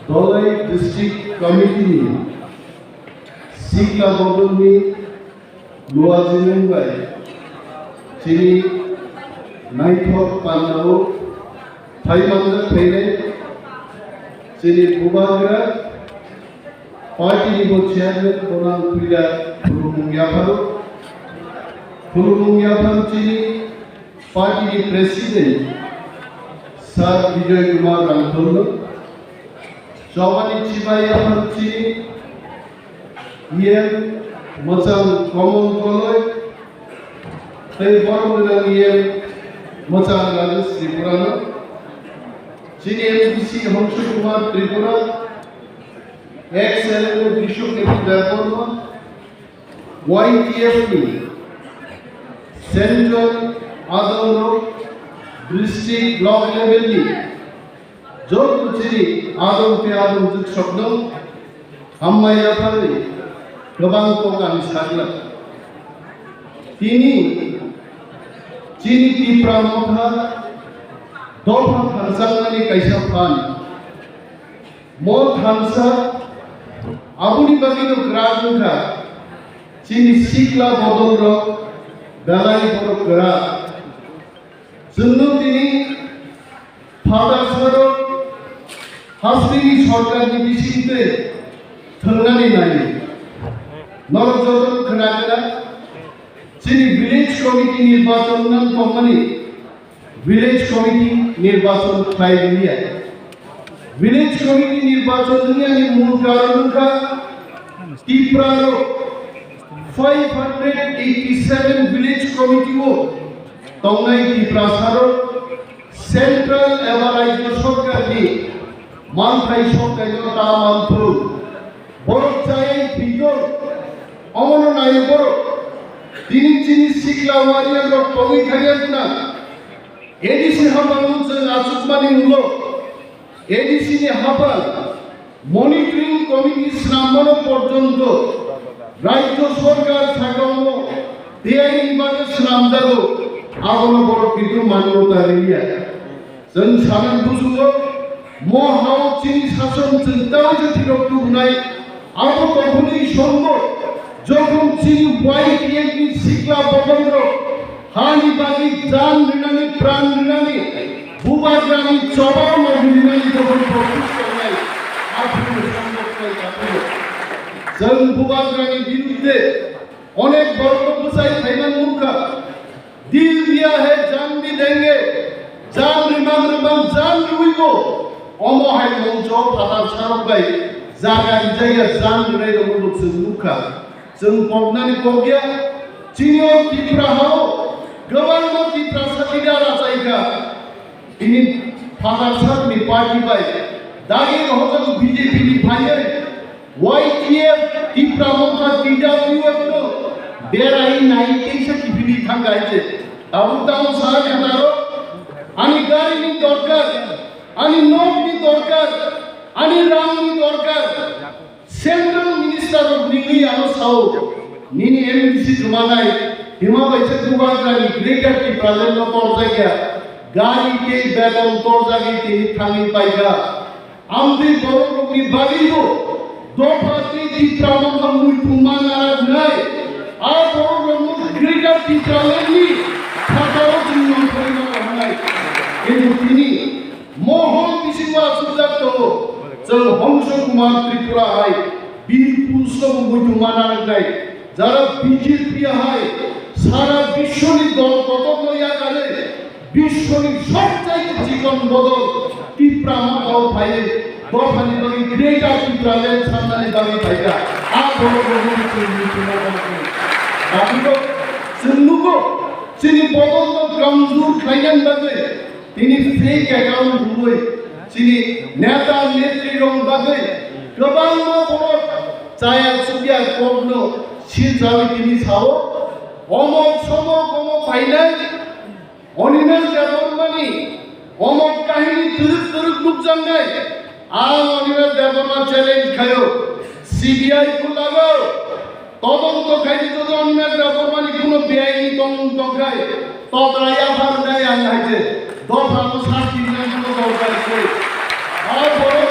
Berai district committee Sikla Bodolni Luazinungai Chini Naithok Panao Phai Manda Phai Chini Bubagra Party Nibo Chairman Bonang Pida Purumung Yapharu Chini Party President Sir Vijay Kumar Rangtolo Jawani Chibaya Panchi Yen Motha Common Color They formed the Yen Motha Gladys Tipra Chini MPC Hamshu Kumar Tripura ex-Senator Bishop Department YTFP Central Adamro District Block Level Jor Chini Adam Pe Adam Juk Shobdo Hammaya Phari Gobang Kokan Sagla Tini Chini Tipra Motha Dopa Hansangani Kaisa Phan Mot Hansa Abuni Bagino Graduka Chini Sikla Bodolro Berai Borokbo Zunnu Tini Father Saro Hasbini Sorkar Nibishinte Thangnai Nai Norjoton Khanagana Chini Village Committee Nirbachon Nan Company Village Committee Nirbachon Phai India Village Committee Nirbachon Dunia Ni Mool Karanunka Tipra 587 Village Committee Wo Thangnai Tipra Saro Central Berai Sorkar Ni Manthai Sorkar Ta Manthu Borokchai Pidor Amono Nai Borok Tini Chini Sikla Warrior Rock Tomi Khariatuna ADC Habal Mutsan Asukmani Mulo ADC Ni Habal Monitoring Committee Srambano Porjonto Rajyo Sorkar Thakamo Berai Bage Sramdaro Agono Borok Kitu Manota Riya Jan Sanan Busugo Mo Hao Chini Sason Chintao Jatirok Tunai Abo Kompuni Shombo যখন চিনি YTFP শিকলা বদন্দ্র হানি বাগি জান রিনানি প্রাণ রিনানি ভূবাগ্রামী চবাও রিনানি যখন প্রতিষ্ঠ নাই আপনি সংরক্ষণ করতে জন ভূবাগ্রামী বিরুদ্ধে অনেক বক্তব্য চাই ফাইনাল মুখা দিল দিয়া হে জান भी देंगे জান রিমাম রিমাম জান রুইবো অমহাই মঞ্চ ফাতার সারক ভাই জায়গা জান রে মুখ মুখা जों पगनानि पगया चिनियो तिप्रा हाव गोबां तिप्रा साथिदा राजायगा इनि फादार सारनि पार्टी बाय दागे हजों बीजेपी नि फायै YTF तिप्रा मोथा TWF नो बेराई नाइटे साथिफिनि थांगायजे आबुताव सारा खानारो आनि गारिनि दरकार आनि नोटनि दरकार आनि रांनि दरकार Central Minister of Nini Anusau Nini MPC Tumanai Himabayse Tubagrani Greater Tiprazan no Torzagya Gari ke Begon Torzagi Tini Thangi Paiga Amdi Borokbo Bagibo Dopati Tipramon Mui Tumana Nai A Borokbo Greater Tipralani Fatao Tinnon Korino Nai Edu Tini Mohon Bisiwa Sudato जों हंसो कुमार त्रिपुरा हाय बीरपुर सब मुझे माना नहीं जरा BJP हाय सारा विश्वनी दल कतक लइया करे विश्वनी सब चाहिए जीवन बदल तिप्रा माथाव भाई दफानि बागै ग्रेटर तिप्रा ले सामनानि बागै भाइगा आ बर'बो मिथिना दाबिखौ जों नुगौ जोंनि बदल कमजोर खायनान बागै दिनै फेक एकाउन्ट रुबै Sini neta netri rong bagai kebang no borok caya subya kobno sinjawi tini sao omok somok omok painai oninas debormani omok kahini turuk turuk nukjangai oninas deborma challenge khayo CBI ko lagao todonto khaini jodo oninas debormani kono beaini todonto khai todraya bardai angaite dofano sarti nan kono dorkar kore আর বড়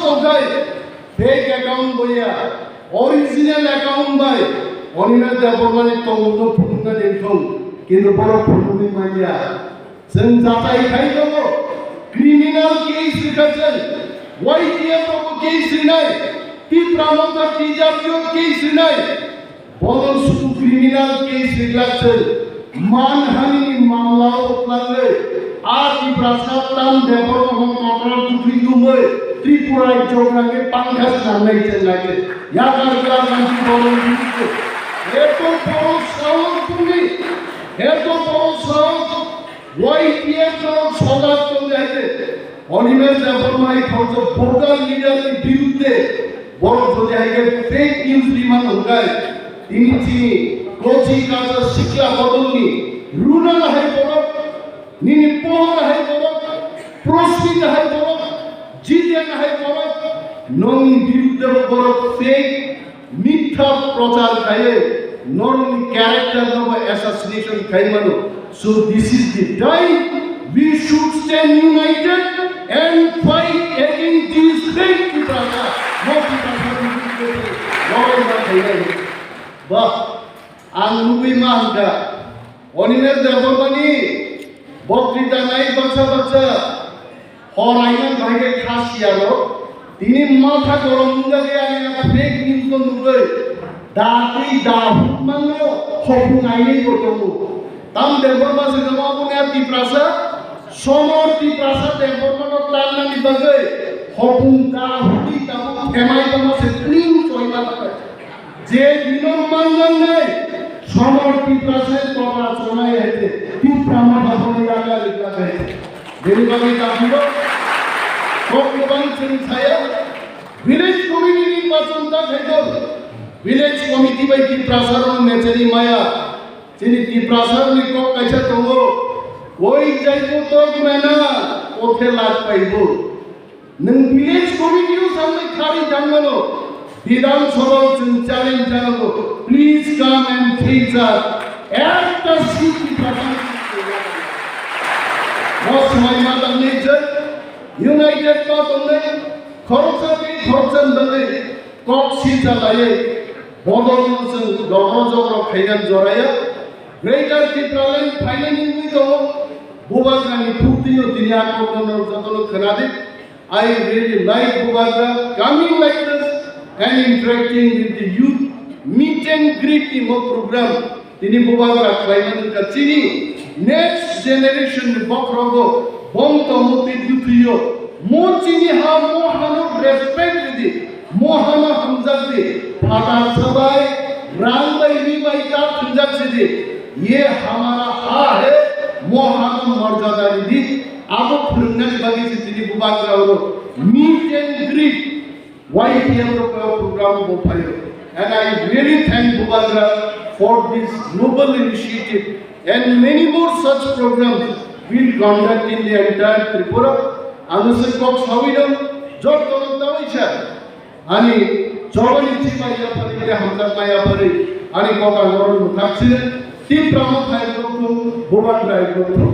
সংখ্যায় fake account বইয়া original account by অনিনা দেবরমানে তঙ্গ ফুটনা দেখো কিন্তু বড় ফুটনি মাইয়া जों जाथाय खाय दङ क्रिमिनाल केस लिखाছেন वाइटिया दङ केस लिरनाय टिप्रा मथा टिजाबियो केस लिरनाय बल सुखु क्रिमिनाल केस लिरलासो मानहानिनि मामला अख्लाङो आ टिप्रा साताम देबर हम कन्ट्रल दुखिदुमै त्रिपुरा जग्राके पांखास नांनाय जानाय यागारग्रा मानसि बरं दिखो एत बड़ साहस তুমি एत बड़ साहस YPF সজাগ চলে আছে অনিমেষ দেববর্মাই খরচ ভোকাল লিডারের বিরুদ্ধে বড় যদি আগে ফেক নিউজ রিমান হগায় তিনি চিনি কোচি কাজা শিক্ষা বদলনি রুনাল হাই বড় নিনি পোহর হাই বড় প্রস্মিত হাই বড় জিতেন হাই বড় নং বিরুদ্ধে বড় ফেক মিথ্যা প্রচার খায় নন ক্যারেক্টার নব অ্যাসাসিনেশন খায় মানো. So this is the time we should stand united and fight against these fake Tipra. Bah, anglubi mahda. Onimer devorbani, bokrita nai bacha. Horainan bhage khasiyaro. Tini matha gorom jage ani fake news ko nugai. Dati dahut manno hopung aini botongo. Tam deborma se gamapune Tiprasa somor Tiprasa deborma no tanna ni bagai hopung ta hudi ta kemai tama se clean soila ta je dinon mangan nai somor Tiprasa toba sonai hete Tiprama bahone laga likha hai deri bagi tapido kokban sin saya village community pachonta khaito village committee by Tiprasa ro nechari maya যিনি টিপ্রাসার নিকো কাছে তঙ্গো ওই যাইবো তো মেনা ওঠে লাগ পাইবো নং village কমিটিও সামনে খালি জানানো বিধানসভা চ্যালেঞ্জ জানাবো প্লিজ কাম এন্ড ফেস আস একটা সিট টিপ্রাসার most महिला नेचर यूनाइटेड का तुमने खरचन बने कॉक सीट लाये बदल से डरो जगरो खैगन जराया Greater Tipraland financing with all Bubagra Putino Tiniako Jatolo Kanadi. I really like Bubagra coming like this and interacting with the youth. Meet and greet in more program. Tini Bubagra Climate Kachini. Next generation Borokbo Bonto Moti Dutio. Mochini ha Mohano respect with it. Mohana Hamzati. Pata Sabai Rambai Vibai Kat Hamzati. ये हमारा हा है मोहन मर्यादा निधि आप फुरने बगी से तिनी बुबाग्रा हो meet and greet YPM program go payo and I really thank Bubagra for this noble initiative and many more such programs will conduct in the entire Tripura anuse kok sawidam jot tolta hoisha ani jobani chimaya pare hamza maya pare ani koka goron thakse Tipra Phai Borokbo Bubagra Borokbo